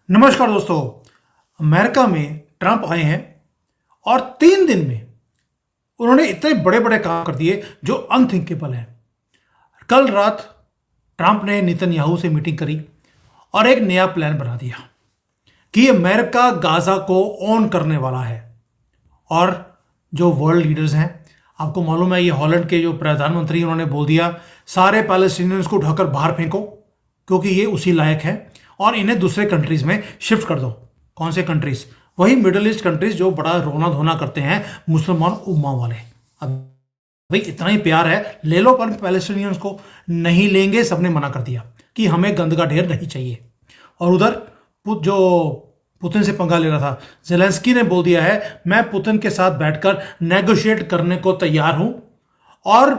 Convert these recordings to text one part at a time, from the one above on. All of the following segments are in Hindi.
नमस्कार दोस्तों। अमेरिका में ट्रंप आए हैं और 3 दिन में उन्होंने इतने बड़े बड़े काम कर दिए जो अनथिंकेबल है। कल रात ट्रंप ने नेतन्याहू से मीटिंग करी और एक नया प्लान बना दिया कि अमेरिका गाजा को ऑन करने वाला है। और जो वर्ल्ड लीडर्स हैं, आपको मालूम है, ये हॉलैंड के जो प्रधानमंत्री, उन्होंने बोल दिया सारे पैलेस्टीनियंस को उठाकर बाहर फेंको क्योंकि ये उसी लायक है और इन्हें दूसरे कंट्रीज में शिफ्ट कर दो। कौन से कंट्रीज? वही मिडिल ईस्ट कंट्रीज जो बड़ा रोना धोना करते हैं मुसलमान उम्मा वाले। अब भाई इतना ही प्यार है, ले लो, पर पैलेस्टीनियंस को नहीं लेंगे। सबने मना कर दिया कि हमें गंद का ढेर नहीं चाहिए। और उधर जो पुतिन से पंगा ले रहा था, जेलेंस्की ने बोल दिया है मैं पुतिन के साथ बैठकर नेगोशिएट करने को तैयार हूं और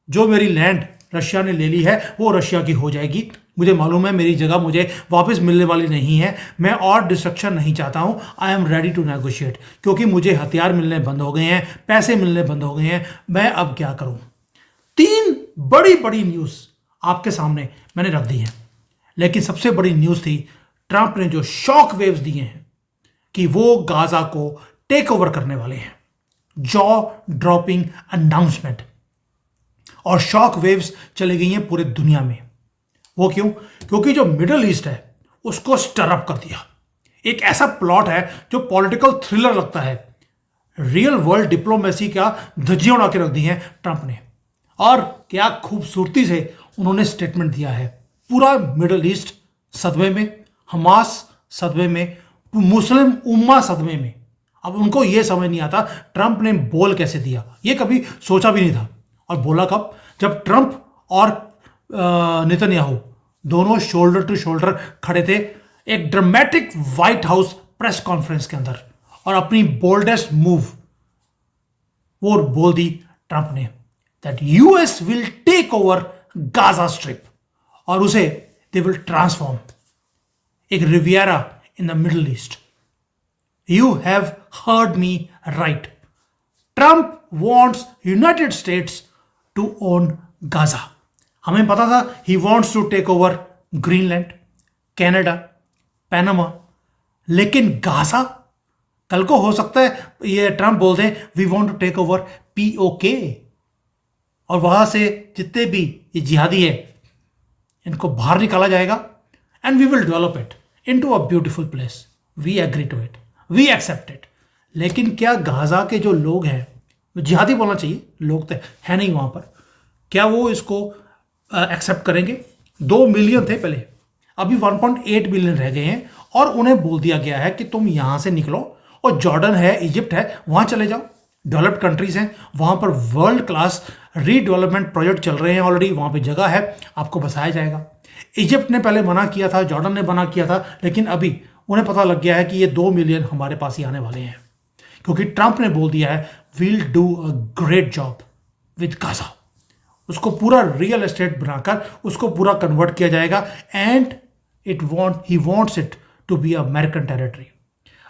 जो मेरी लैंड रशिया ने ले ली है वो रशिया की हो जाएगी। मुझे मालूम है मेरी जगह मुझे वापस मिलने वाली नहीं है। मैं और डिस्ट्रक्शन नहीं चाहता हूं। I am ready to negotiate, क्योंकि मुझे हथियार मिलने बंद हो गए हैं, पैसे मिलने बंद हो गए हैं। मैं अब क्या करूं? 3 बड़ी न्यूज आपके सामने मैंने रख दी है, लेकिन सबसे बड़ी न्यूज थी ट्रंप ने जो शॉक वेव्स दिए हैं कि वो गाजा को टेक ओवर करने वाले हैं। जॉ ड्रॉपिंग अनाउंसमेंट और शॉक वेव्स चली गई हैं पूरे दुनिया में। वो क्यों? क्योंकि जो मिडिल ईस्ट है उसको स्टरअप कर दिया। एक ऐसा प्लॉट है जो पॉलिटिकल थ्रिलर लगता है। रियल वर्ल्ड डिप्लोमेसी का धज्जियां उड़ा के रख दी हैं ट्रंप ने। और क्या खूबसूरती से उन्होंने स्टेटमेंट दिया है। पूरा मिडिल ईस्ट सदमे में, हमास सदमे में, मुस्लिम उम्मा सदमे में। अब उनको यह समझ नहीं आता ट्रंप ने बोल कैसे दिया। ये कभी सोचा भी नहीं था। और बोला कब? जब ट्रंप और नेतन्याहू दोनों शोल्डर टू शोल्डर खड़े थे एक dramatic White House press conference के अंदर, और अपनी बोल्डेस्ट मूव वो बोल दी ट्रंप ने, that US will take over Gaza Strip और उसे दे विल ट्रांसफॉर्म एक Riviera in the Middle East. You have heard me right. Trump wants United States to own Gaza. हमें पता था he wants to take over Greenland, Canada, Panama, लेकिन गाजा? कल को हो सकता है ये ट्रंप बोल दें we want to take over PoK, और वहां से जितने भी ये जिहादी है इनको बाहर निकाला जाएगा and we will develop it into a beautiful place. We agree to it, we accept it. लेकिन क्या गाजा के जो लोग हैं, जिहादी बोलना चाहिए, लोग तो है नहीं वहां पर, क्या वो इसको एक्सेप्ट करेंगे? 2 मिलियन थे पहले, अभी 1.8 मिलियन रह गए हैं। और उन्हें बोल दिया गया है कि तुम यहां से निकलो और जॉर्डन है, इजिप्ट है, वहां चले जाओ। डेवलप्ड कंट्रीज हैं, वहां पर वर्ल्ड क्लास रीडेवलपमेंट प्रोजेक्ट चल रहे हैं ऑलरेडी। वहां पे जगह है, आपको बसाया जाएगा। इजिप्ट ने पहले मना किया था, जॉर्डन ने मना किया था, लेकिन अभी उन्हें पता लग गया है कि ये 2 मिलियन हमारे पास ही आने वाले हैं, क्योंकि ट्रंप ने बोल दिया है we'll do a great job with Gaza. उसको पूरा रियल एस्टेट बनाकर उसको पूरा कन्वर्ट किया जाएगा and he wants it to be American territory.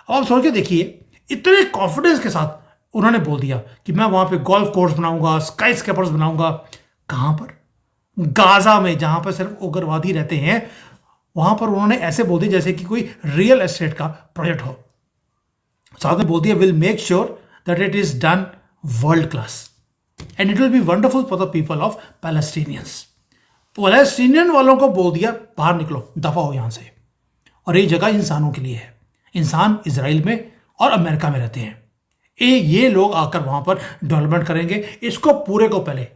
अब आप सोच के देखिए, इतने कॉन्फिडेंस के साथ उन्होंने बोल दिया कि मैं वहां पे गोल्फ कोर्स बनाऊंगा, स्काई स्केपर्स बनाऊंगा। कहां पर? गाजा में, जहां पर सिर्फ उग्रवादी रहते हैं। वहां पर उन्होंने ऐसे बोल दिया जैसे कि कोई रियल एस्टेट का प्रोजेक्ट हो। साथ में बोल दिया will make sure that it is done world class and it will be wonderful for the people of Palestinians. Palestinian वालों को बोल दिया बाहर निकलो, दफा हो यहां से। और ये जगह इंसानों के लिए है। इंसान इजराइल में और अमेरिका में रहते हैं। ये लोग आकर वहां पर डेवलपमेंट करेंगे। इसको पूरे को पहले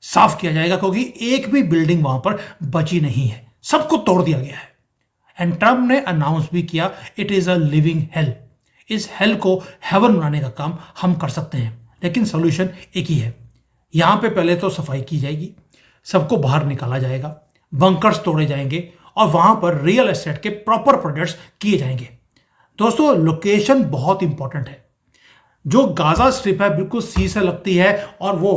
साफ किया जाएगा, क्योंकि एक भी बिल्डिंग वहां पर बची नहीं है, सबको तोड़ दिया गया है। एंड ट्रंप ने अनाउंस भी किया it is a living hello. इस हेल को हेवन बनाने का काम हम कर सकते हैं, लेकिन सॉल्यूशन एक ही है। यहां पे पहले तो सफाई की जाएगी, सबको बाहर निकाला जाएगा, बंकर्स तोड़े जाएंगे और वहां पर रियल एस्टेट के प्रॉपर प्रोजेक्ट्स किए जाएंगे। दोस्तों, लोकेशन बहुत इंपॉर्टेंट है। जो गाजा स्ट्रिप है बिल्कुल सी से लगती है और वो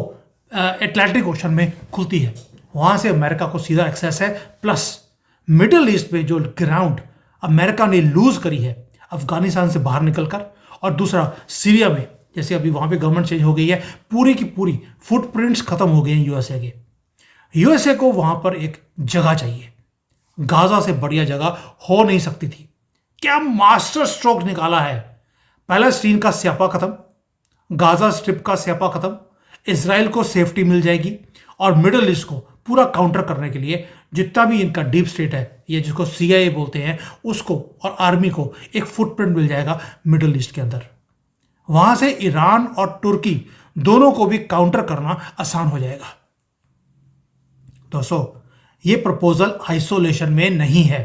अटलांटिक ओशन में खुलती है। वहां से अमेरिका को सीधा एक्सेस है। प्लस मिडिल ईस्ट में जो ग्राउंड अमेरिका ने लूज करी है अफगानिस्तान से बाहर निकलकर, और दूसरा सीरिया में, जैसे अभी वहां पे गवर्नमेंट चेंज हो गई है, पूरी की पूरी फुटप्रिंट्स खत्म हो गए हैं यूएसए के। यूएसए को वहां पर एक जगह चाहिए। गाजा से बढ़िया जगह हो नहीं सकती थी। क्या मास्टर स्ट्रोक निकाला है। पैलेस्टीन का स्यापा खत्म, गाजा स्ट्रिप का स्यापा खत्म, इजराइल को सेफ्टी मिल जाएगी और मिडिल ईस्ट को पूरा काउंटर करने के लिए जितना भी इनका डीप स्टेट है, ये जिसको CIA बोलते हैं, उसको और आर्मी को एक फुटप्रिंट मिल जाएगा मिडिल ईस्ट के अंदर। वहां से ईरान और तुर्की दोनों को भी काउंटर करना आसान हो जाएगा। दोस्तों, ये प्रपोजल आइसोलेशन में नहीं है,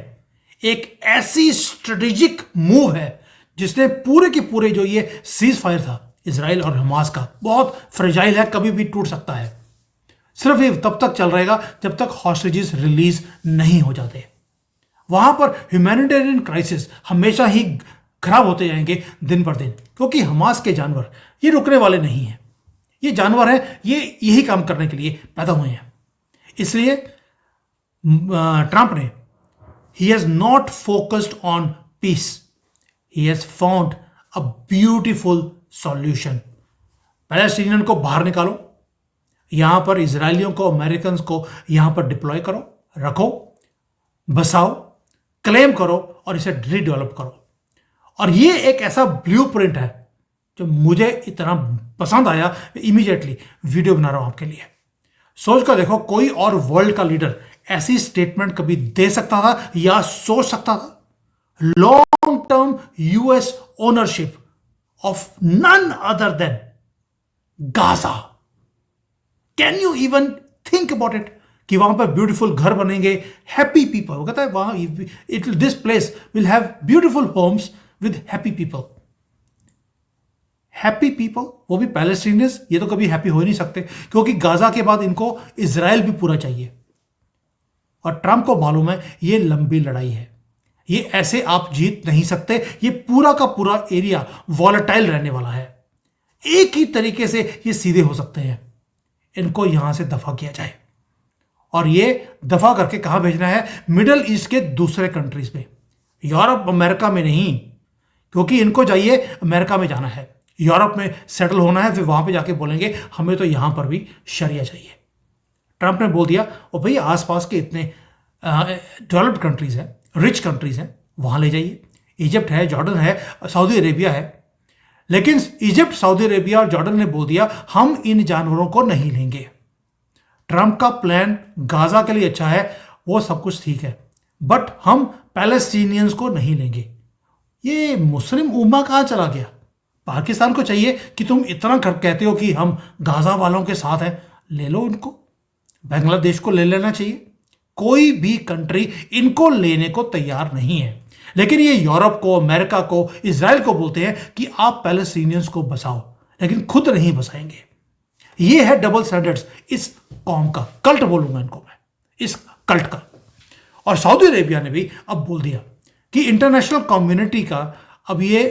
एक ऐसी स्ट्रेटेजिक मूव है जिसने पूरे के पूरे जो ये सीज फायर था इजराइल और हमास का, बहुत फ्रेजाइल है, कभी भी टूट सकता है। सिर्फ ये तब तक चल रहेगा जब तक हॉस्टेजेस रिलीज नहीं हो जाते। वहां पर ह्यूमैनिटेरियन क्राइसिस हमेशा ही खराब होते जाएंगे दिन पर दिन, क्योंकि हमास के जानवर ये रुकने वाले नहीं हैं। ये जानवर हैं, ये यही काम करने के लिए पैदा हुए हैं। इसलिए ट्रंप ने he has not focused on peace, he has found a beautiful solution। Palestinian को बाहर निकालो, यहां पर इजरायलियों को, अमेरिकन को यहां पर डिप्लॉय करो, रखो, बसाओ, क्लेम करो और इसे रीडेवलप करो। और ये एक ऐसा ब्लूप्रिंट है जो मुझे इतना पसंद आया, इमीडिएटली वीडियो बना रहा हूं आपके लिए। सोच कर देखो, कोई और वर्ल्ड का लीडर ऐसी स्टेटमेंट कभी दे सकता था या सोच सकता था? Long term US ownership of none other than Gaza. Can you even think about it कि वहां पर ब्यूटीफुल घर बनेंगे, हैप्पी पीपल। वो कहता है वहां this place will have beautiful homes with happy people. Happy people, वो भी पैलेस्टीनियंस। ये तो कभी हैप्पी हो ही नहीं सकते, क्योंकि गाजा के बाद इनको इजराइल भी पूरा चाहिए। और ट्रंप को मालूम है ये लंबी लड़ाई है, ये ऐसे आप जीत नहीं सकते। ये पूरा का पूरा एरिया वॉलेटाइल रहने वाला है। एक ही तरीके से ये सीधे हो सकते हैं, इनको यहां से दफा किया जाए। और ये दफा करके कहां भेजना है? मिडिल ईस्ट के दूसरे कंट्रीज में, यूरोप अमेरिका में नहीं, क्योंकि इनको चाहिए अमेरिका में जाना है, यूरोप में सेटल होना है, फिर वहां पे जाके बोलेंगे हमें तो यहां पर भी शरिया चाहिए। ट्रंप ने बोल दिया और भाई आसपास के इतने डेवलप्ड कंट्रीज हैं, रिच कंट्रीज हैं, वहां ले जाइए। इजिप्ट है, जॉर्डन है, सऊदी अरेबिया है। लेकिन इजिप्ट, सऊदी अरेबिया और जॉर्डन ने बोल दिया हम इन जानवरों को नहीं लेंगे। ट्रंप का प्लान गाजा के लिए अच्छा है, वो सब कुछ ठीक है, बट हम पैलेस्टीनियंस को नहीं लेंगे। ये मुस्लिम उम्मा कहां चला गया? पाकिस्तान को चाहिए कि तुम इतना कहते हो कि हम गाजा वालों के साथ हैं, ले लो इनको। बांग्लादेश को ले लेना चाहिए। कोई भी कंट्री इनको लेने को तैयार नहीं है। लेकिन ये यूरोप को, अमेरिका को, इजराइल को बोलते हैं कि आप पैलेस्टीनियंस को बसाओ, लेकिन खुद नहीं बसाएंगे। ये है डबल स्टैंडर्ड्स इस कौम का, कल्ट बोलूंगा इनको मैं, इस कल्ट का। और सऊदी अरेबिया ने भी अब बोल दिया कि इंटरनेशनल कम्युनिटी का अब ये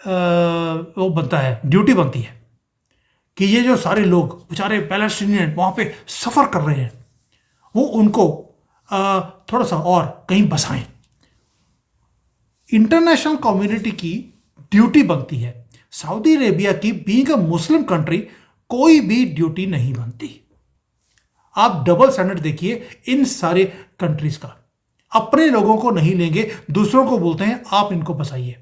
वो बनता है, ड्यूटी बनती है कि ये जो सारे लोग बेचारे पैलेस्टीनियन वहां पे सफर कर रहे हैं, वो उनको थोड़ा सा और कहीं बसाएं। इंटरनेशनल कम्युनिटी की ड्यूटी बनती है। सऊदी अरेबिया की बीइंग अ मुस्लिम कंट्री कोई भी ड्यूटी नहीं बनती। आप डबल स्टैंडर्ड देखिए इन सारे कंट्रीज का। अपने लोगों को नहीं लेंगे, दूसरों को बोलते हैं आप इनको बसाइए।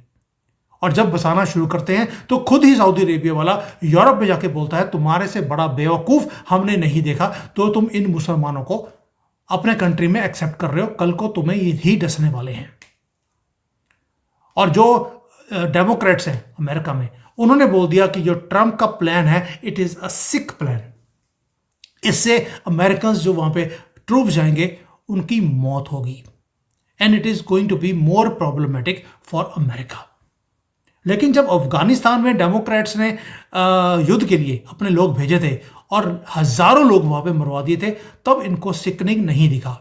और जब बसाना शुरू करते हैं तो खुद ही सऊदी अरेबिया वाला यूरोप में जाके बोलता है तुम्हारे से बड़ा बेवकूफ हमने नहीं देखा, तो तुम इन मुसलमानों को अपने कंट्री में एक्सेप्ट कर रहे हो, कल को तुम्हें ये ही डसने वाले हैं। और जो डेमोक्रेट्स हैं अमेरिका में, उन्होंने बोल दिया कि जो ट्रंप का प्लान है it is a sick plan. इससे अमेरिकन जो वहां पे ट्रूप्स जाएंगे उनकी मौत होगी, and it is going to be more problematic for America. लेकिन जब अफगानिस्तान में डेमोक्रेट्स ने युद्ध के लिए अपने लोग भेजे थे और हजारों लोग वहां पे मरवा दिए थे, तब इनको सिकनिंग नहीं दिखा।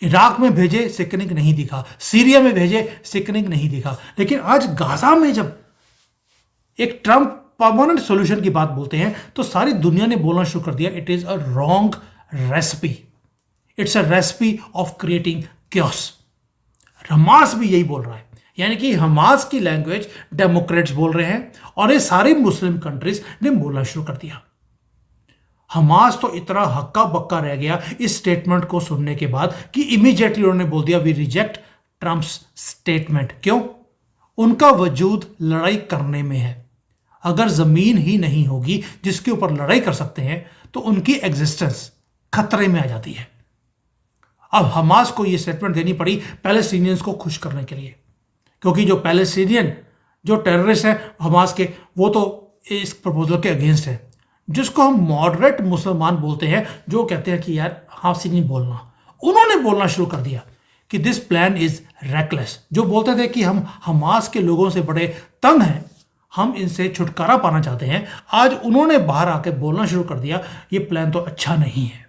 इराक में भेजे, सिकनिंग नहीं दिखा। सीरिया में भेजे, सिकनिंग नहीं दिखा। लेकिन आज गाजा में जब एक ट्रंप परमानेंट सॉल्यूशन की बात बोलते हैं तो सारी दुनिया ने बोलना शुरू कर दिया it is a wrong recipe, it's a recipe of creating chaos. Hamas भी यही बोल रहा है, यानी कि हमास की लैंग्वेज डेमोक्रेट्स बोल रहे हैं और ये सारी मुस्लिम कंट्रीज ने बोलना शुरू कर दिया। हमास तो इतना हक्का बक्का रह गया इस स्टेटमेंट को सुनने के बाद कि इमीडिएटली उन्होंने बोल दिया वी रिजेक्ट ट्रंप्स स्टेटमेंट। क्यों? उनका वजूद लड़ाई करने में है। अगर जमीन ही नहीं होगी जिसके ऊपर लड़ाई कर सकते हैं तो उनकी एग्जिस्टेंस खतरे में आ जाती है। अब हमास को यह स्टेटमेंट देनी पड़ी पैलेस्टीनियंस को खुश करने के लिए, क्योंकि जो पैलेस्टीनियन जो टेररिस्ट हैं हमास के, वो तो इस प्रपोजल के अगेंस्ट है, जिसको हम मॉडरेट मुसलमान बोलते हैं, जो कहते हैं कि यार आपसे नहीं बोलना। उन्होंने बोलना शुरू कर दिया कि दिस प्लान इज रेकलेस। जो बोलते थे कि हम हमास के लोगों से बड़े तंग हैं, हम इनसे छुटकारा पाना चाहते हैं, आज उन्होंने बाहर आके बोलना शुरू कर दिया ये प्लान तो अच्छा नहीं है।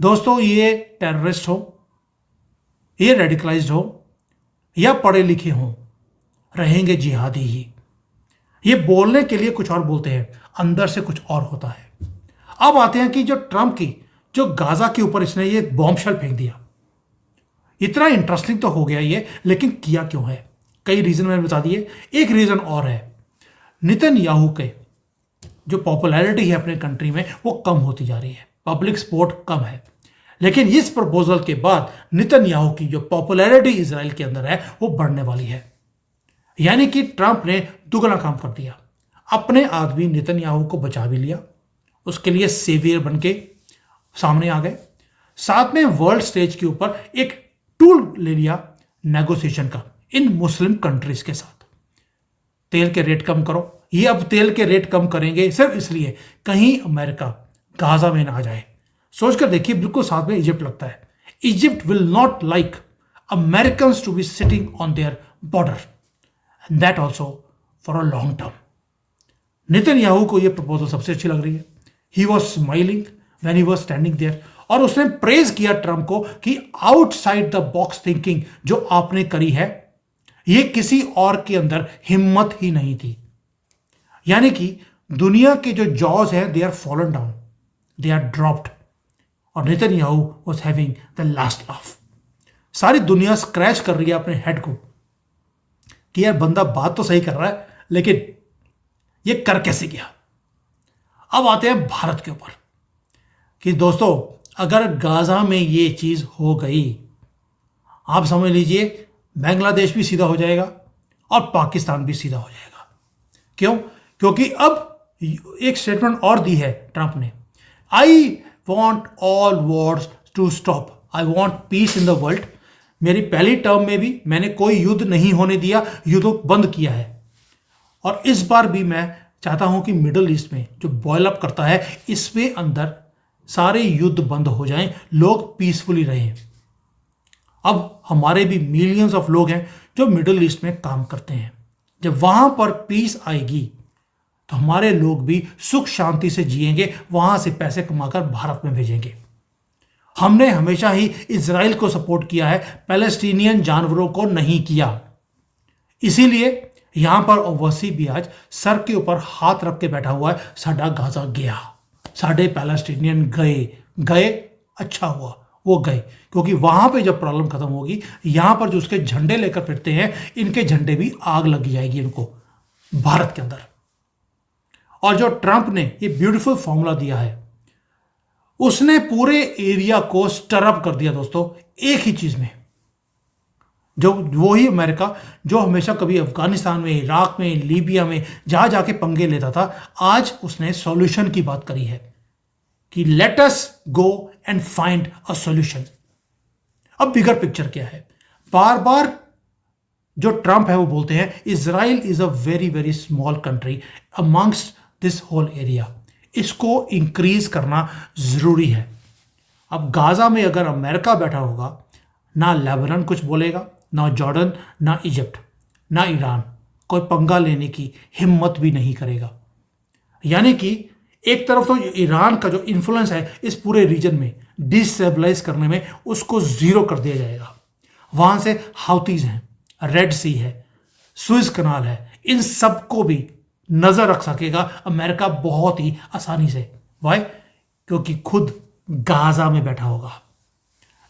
दोस्तों, ये टेररिस्ट हो, ये रेडिकलाइज्ड हो या पढ़े लिखे हो, रहेंगे जिहादी ही। ये बोलने के लिए कुछ और बोलते हैं, अंदर से कुछ और होता है। अब आते हैं कि जो ट्रंप की जो गाजा के ऊपर इसने ये बॉम्बशेल फेंक दिया, इतना इंटरेस्टिंग तो हो गया ये, लेकिन किया क्यों है? कई रीजन मैंने बता दिए। एक रीजन और है, नेतन्याहू के जो पॉपुलैरिटी है अपने कंट्री में वो कम होती जा रही है, पब्लिक सपोर्ट कम है। लेकिन इस प्रपोजल के बाद नेतन्याहू की जो पॉपुलैरिटी इजराइल के अंदर है वो बढ़ने वाली है। यानी कि ट्रंप ने दुगना काम कर दिया, अपने आदमी नेतन्याहू को बचा भी लिया, उसके लिए सेवियर बन के सामने आ गए, साथ में वर्ल्ड स्टेज के ऊपर एक टूल ले लिया नेगोशिएशन का इन मुस्लिम कंट्रीज के साथ। तेल के रेट कम करो, ये अब तेल के रेट कम करेंगे सिर्फ इसलिए कहीं अमेरिका गाजा में ना आ जाए। सोचकर देखिए, बिल्कुल साथ में इजिप्ट लगता है। Egypt will not like Americans to be sitting on their border, and that also for a long term. Netanyahu को यह प्रपोजल सबसे अच्छी लग रही है। He was smiling when he was standing there, और उसने प्रेज किया ट्रंप को कि आउटसाइड द बॉक्स थिंकिंग जो आपने करी है, ये किसी और के अंदर हिम्मत ही नहीं थी। यानी कि दुनिया के जो जॉज हैं they are fallen down, they are dropped, और Netanyahu was having the last laugh. सारी दुनिया स्क्रैच कर रही है अपने हेड को कि यार बंदा बात तो सही कर रहा है, लेकिन ये कर कैसे गया। अब आते हैं भारत के ऊपर कि दोस्तों, अगर गाजा में ये चीज हो गई, आप समझ लीजिए बांग्लादेश भी सीधा हो जाएगा और पाकिस्तान भी सीधा हो जाएगा। क्यों? क्योंकि अब एक स्टेटमेंट और दी है ट्रंप ने, I want all wars to stop, I want peace in the world. मेरी पहली टर्म में भी मैंने कोई युद्ध नहीं होने दिया, युद्ध बंद किया है, और इस बार भी मैं चाहता हूं कि मिडल ईस्ट में जो बॉयल अप करता है इसमें अंदर सारे युद्ध बंद हो जाएं, लोग पीसफुली रहें। अब हमारे भी मिलियंस ऑफ लोग हैं जो मिडिल ईस्ट में काम करते हैं। जब वहां पर पीस आएगी तो हमारे लोग भी सुख शांति से जिएंगे, वहां से पैसे कमाकर भारत में भेजेंगे। हमने हमेशा ही इजराइल को सपोर्ट किया है, पैलेस्टीनियन जानवरों को नहीं किया। इसीलिए यहां पर ओवैसी भी आज सर के ऊपर हाथ रख के बैठा हुआ है, साडा गाजा गया, साडे पैलेस्टीनियन गए, अच्छा हुआ वो गए, क्योंकि वहां पे जब प्रॉब्लम खत्म होगी, यहां पर जो उसके झंडे लेकर फिरते हैं इनके झंडे भी आग लगी जाएगी इनको भारत के अंदर। और जो ट्रंप ने ये ब्यूटीफुल फॉर्मूला दिया है, उसने पूरे एरिया को स्टरअप कर दिया दोस्तों, एक ही चीज में। जो वही अमेरिका जो हमेशा कभी अफगानिस्तान में, इराक में, लीबिया में जहां जाके पंगे लेता था, आज उसने सॉल्यूशन की बात करी है कि let us go and find a solution. अब बिगर पिक्चर क्या है? बार बार जो ट्रंप है वो बोलते हैं Israel is a very very small country amongst this whole area, इसको इंक्रीज करना जरूरी है। अब गाजा में अगर अमेरिका बैठा होगा, ना लेबनान कुछ बोलेगा, ना जॉर्डन, ना इजिप्ट, ना ईरान कोई पंगा लेने की हिम्मत भी नहीं करेगा। यानी कि एक तरफ तो ईरान का जो इन्फ्लुएंस है इस पूरे रीजन में डिस्टेबलाइज करने में, उसको जीरो कर दिया जाएगा। वहां से हाउतीज हैं, रेड सी है, सुइज कनाल है, इन सबको भी नजर रख सकेगा अमेरिका बहुत ही आसानी से। वाई? क्योंकि खुद गाजा में बैठा होगा।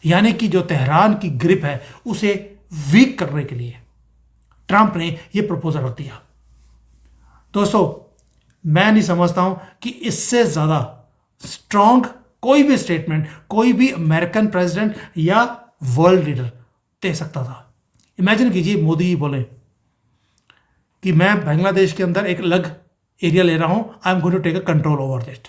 यानी कि जो तेहरान की ग्रिप है उसे वीक करने के लिए ट्रंप ने यह प्रपोजल रख दिया। दोस्तों, मैं नहीं समझता हूं कि इससे ज्यादा स्ट्रॉन्ग कोई भी स्टेटमेंट कोई भी अमेरिकन प्रेसिडेंट या वर्ल्ड लीडर दे सकता था। इमेजिन कीजिए मोदी जी बोले कि मैं बांग्लादेश के अंदर एक अलग एरिया ले रहा हूं, I am going to take a control over that.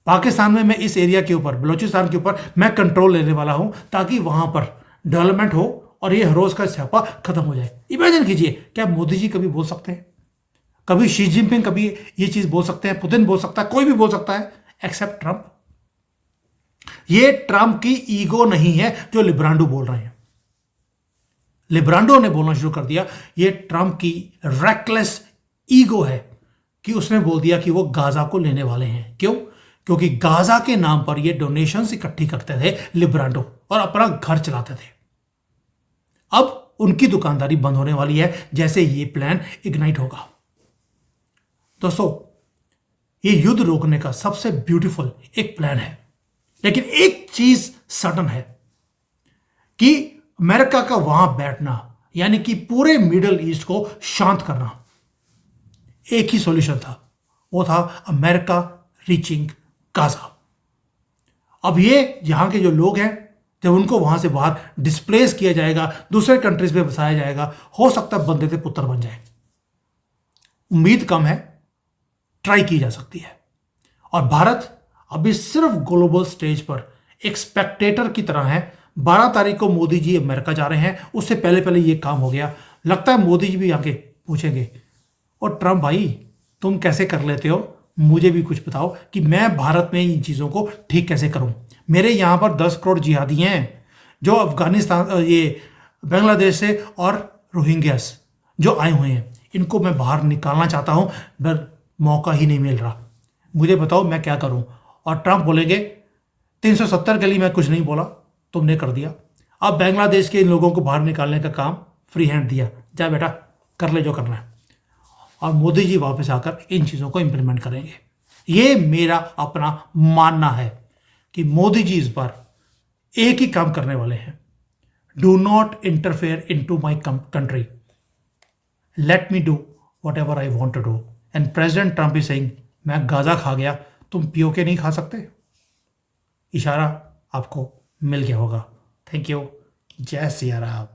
Pakistan में मैं इस एरिया के ऊपर, बलूचिस्तान के ऊपर मैं कंट्रोल लेने वाला हूं ताकि वहां पर डेवलपमेंट हो और ये हर रोज का स्यापा खत्म हो जाए। इमेजिन कीजिए, क्या मोदी जी कभी बोल सकते हैं? कभी शी जिनपिंग कभी ये चीज बोल सकते हैं? पुतिन बोल सकता है? कोई भी बोल सकता है एक्सेप्ट ट्रंप। ये ट्रंप की ईगो नहीं है जो लिब्रांडो बोल रहे हैं। लिब्रांडो ने बोलना शुरू कर दिया, ये ट्रंप की रेकलेस ईगो है कि उसने बोल दिया कि वो गाजा को लेने वाले हैं। क्यों? क्योंकि गाजा के नाम पर ये डोनेशंस इकट्ठी करते थे लिब्रांडो और अपना घर चलाते थे। अब उनकी दुकानदारी बंद होने वाली है जैसे ये प्लान इग्नाइट होगा। दोस्तों, ये युद्ध रोकने का सबसे ब्यूटीफुल एक प्लान है, लेकिन एक चीज सडन है कि अमेरिका का वहां बैठना, यानी कि पूरे मिडल ईस्ट को शांत करना, एक ही सॉल्यूशन था, वो था अमेरिका रीचिंग गाजा। अब ये यहां के जो लोग हैं, जब उनको वहां से बाहर डिस्प्लेस किया जाएगा, दूसरे कंट्रीज में बसाया जाएगा, हो सकता है बंदे से पुत्र बन जाए। उम्मीद कम है, ट्राई की जा सकती है। और भारत अभी सिर्फ ग्लोबल स्टेज पर एक स्पेक्टेटर की तरह है। 12 तारीख को मोदी जी अमेरिका जा रहे हैं, उससे पहले पहले ये काम हो गया। लगता है मोदी जी भी आके पूछेंगे, और ट्रंप भाई तुम कैसे कर लेते हो, मुझे भी कुछ बताओ कि मैं भारत में इन चीज़ों को ठीक कैसे करूं। मेरे यहाँ पर 10 करोड़ जिहादी हैं जो अफगानिस्तान, ये बांग्लादेश से और रोहिंग्यास जो आए हुए हैं, इनको मैं बाहर निकालना चाहता हूं, पर मौका ही नहीं मिल रहा। मुझे बताओ मैं क्या करूं। और ट्रंप बोलेंगे 370 के लिए मैं कुछ नहीं बोला, तुमने कर दिया। अब बांग्लादेश के इन लोगों को बाहर निकालने का काम फ्री हैंड दिया, जा बेटा कर ले जो करना है। और मोदी जी वापस आकर इन चीज़ों को इंप्लीमेंट करेंगे। ये मेरा अपना मानना है कि मोदी जी इस बार एक ही काम करने वाले हैं, do not interfere into my country, let me do whatever I want to do. And president Trump is saying मैं गाजा खा गया, तुम पीओके नहीं खा सकते। इशारा आपको मिल गया होगा। Thank you. जय सिया राम।